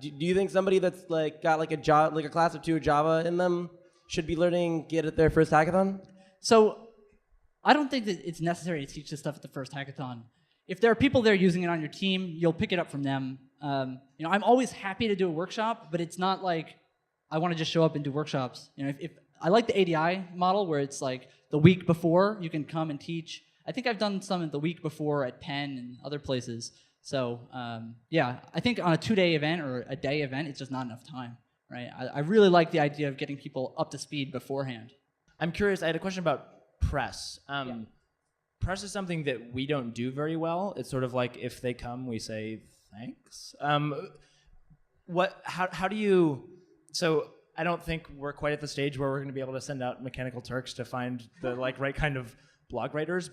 Do you think somebody that's like got like a job, like a class of 2 Java in them, should be learning Git at their first hackathon? So I don't think that it's necessary to teach this stuff at the first hackathon. If there are people there using it on your team, you'll pick it up from them. I'm always happy to do a workshop, but it's not like I want to just show up and do workshops. If I like the ADI model where it's like the week before you can come and teach. I think I've done some the week before at Penn and other places. So I think on a 2-day event or a day event, it's just not enough time, right? I really like the idea of getting people up to speed beforehand. I'm curious, I had a question about press. Press is something that we don't do very well. It's sort of like if they come, we say thanks. How do you, so I don't think we're quite at the stage where we're going to be able to send out Mechanical Turks to find the right kind of blog writers,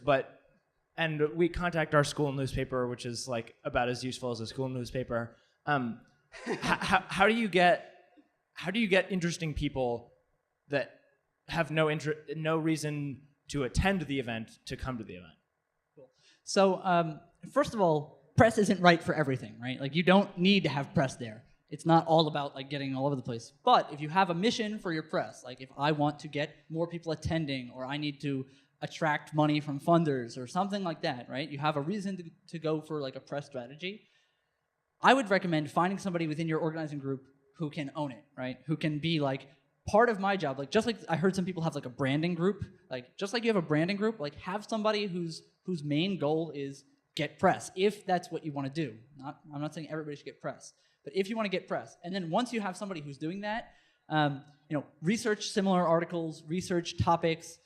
and we contact our school newspaper, which is like about as useful as a school newspaper. How do you get interesting people that have no reason to attend the event to come to the event? Cool. So first of all, press isn't right for everything, right? Like you don't need to have press there. It's not all about like getting all over the place. But if you have a mission for your press, like if I want to get more people attending, or I need to attract money from funders or something like that, right? You have a reason to go for like a press strategy. I would recommend finding somebody within your organizing group who can own it, right? Who can be like part of my job. Like just like I heard some people have like a branding group, like just like you have a branding group, like have somebody whose main goal is get press, if that's what you want to do. I'm not saying everybody should get press, but if you want to get press, and then once you have somebody who's doing that, research similar articles, research topics,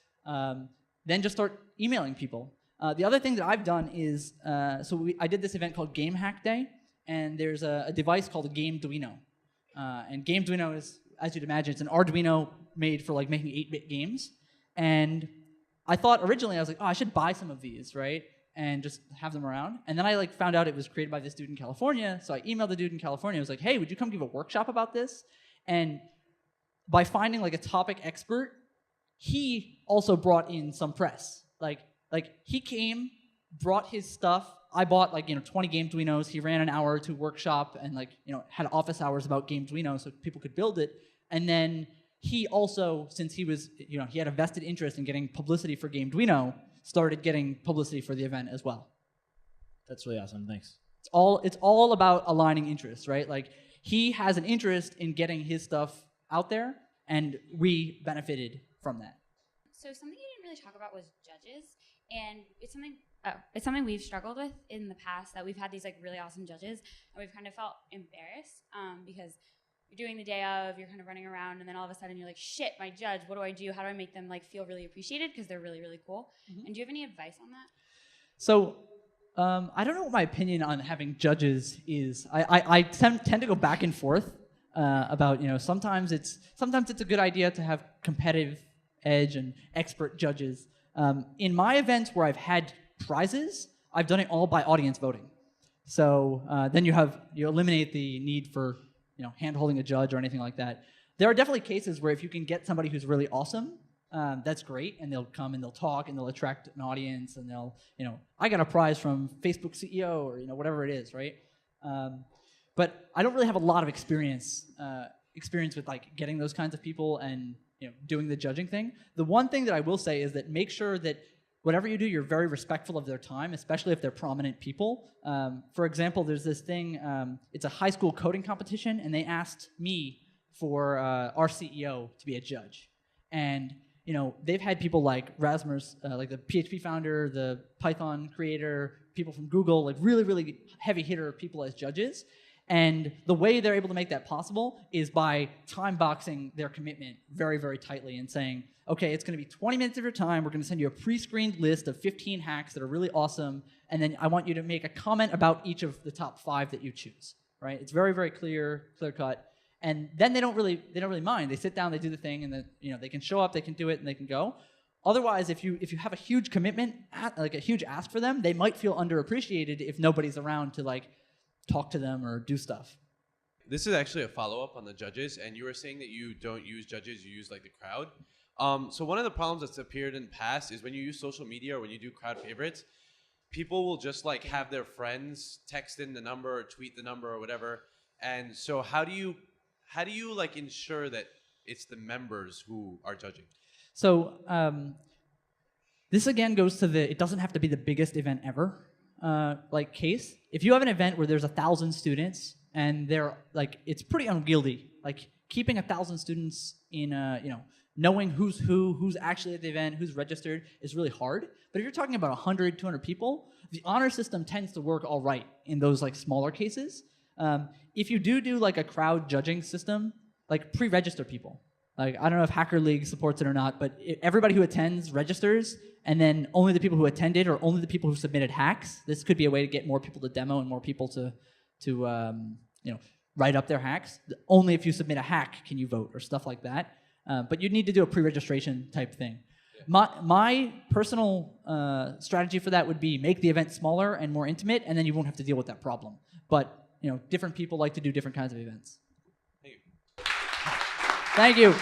then just start emailing people. The other thing that I've done is, I did this event called Game Hack Day, and there's a device called a Gameduino. And Gameduino is, as you'd imagine, it's an Arduino made for like making 8-bit games. And I thought originally, I was like, oh, I should buy some of these, right? And just have them around. And then I like found out it was created by this dude in California. So I emailed the dude in California. I was like, hey, would you come give a workshop about this? And by finding like a topic expert, he also brought in some press. Like he came, brought his stuff. I bought 20 Gameduinos. He ran an hour or 2 workshop and had office hours about Gameduino so people could build it. And then he also, since he was, he had a vested interest in getting publicity for Gameduino, started getting publicity for the event as well. That's really awesome. Thanks. It's all about aligning interests, right? Like he has an interest in getting his stuff out there, and we benefited from that. So something you didn't really talk about was judges, and it's something we've struggled with in the past, that we've had these really awesome judges, and we've kind of felt embarrassed because you're doing the day of, you're kind of running around, and then all of a sudden you're like, shit, my judge, what do I do? How do I make them feel really appreciated because they're really, really cool? Mm-hmm. And do you have any advice on that? So I don't know what my opinion on having judges is. I tend to go back and forth about, sometimes it's a good idea to have competitive edge and expert judges. In my events where I've had prizes, I've done it all by audience voting. So then you eliminate the need for hand-holding a judge or anything like that. There are definitely cases where if you can get somebody who's really awesome, that's great, and they'll come and they'll talk and they'll attract an audience, and they'll, I got a prize from Facebook CEO or whatever it is, right? But I don't really have a lot of experience with getting those kinds of people and doing the judging thing. The one thing that I will say is that make sure that whatever you do, you're very respectful of their time, especially if they're prominent people. For example, there's this thing, it's a high school coding competition, and they asked me for our CEO to be a judge. And they've had people like Rasmus, like the PHP founder, the Python creator, people from Google, really, really heavy hitter people as judges. And the way they're able to make that possible is by time boxing their commitment very, very tightly and saying, okay, it's going to be 20 minutes of your time. We're going to send you a pre-screened list of 15 hacks that are really awesome. And then I want you to make a comment about each of the top 5 that you choose, right? It's very, very clear cut. And then they don't really mind. They sit down, they do the thing, and then they can show up, they can do it, and they can go. Otherwise, if you have a huge commitment, like a huge ask for them, they might feel underappreciated if nobody's around to talk to them or do stuff. This is actually a follow-up on the judges, and you were saying that you don't use judges, you use the crowd. So one of the problems that's appeared in the past is when you use social media or when you do crowd favorites, people will just have their friends text in the number or tweet the number or whatever, And so how do you like ensure that it's the members who are judging? So this again goes to it doesn't have to be the biggest event ever like case. If you have an event where there's 1,000 students and they're like, it's pretty unwieldy. Like keeping 1,000 students in knowing who's actually at the event, who's registered is really hard. But if you're talking about 100, 200 people, the honor system tends to work all right in those like smaller cases. If you do like a crowd judging system, like pre-register people. Like I don't know if Hacker League supports it or not, but everybody who attends registers, and then only the people who attended or only the people who submitted hacks. This could be a way to get more people to demo and more people to write up their hacks. Only if you submit a hack can you vote or stuff like that. But you'd need to do a pre-registration type thing. Yeah. My personal strategy for that would be make the event smaller and more intimate, and then you won't have to deal with that problem. But different people like to do different kinds of events. Thank you. Thank you.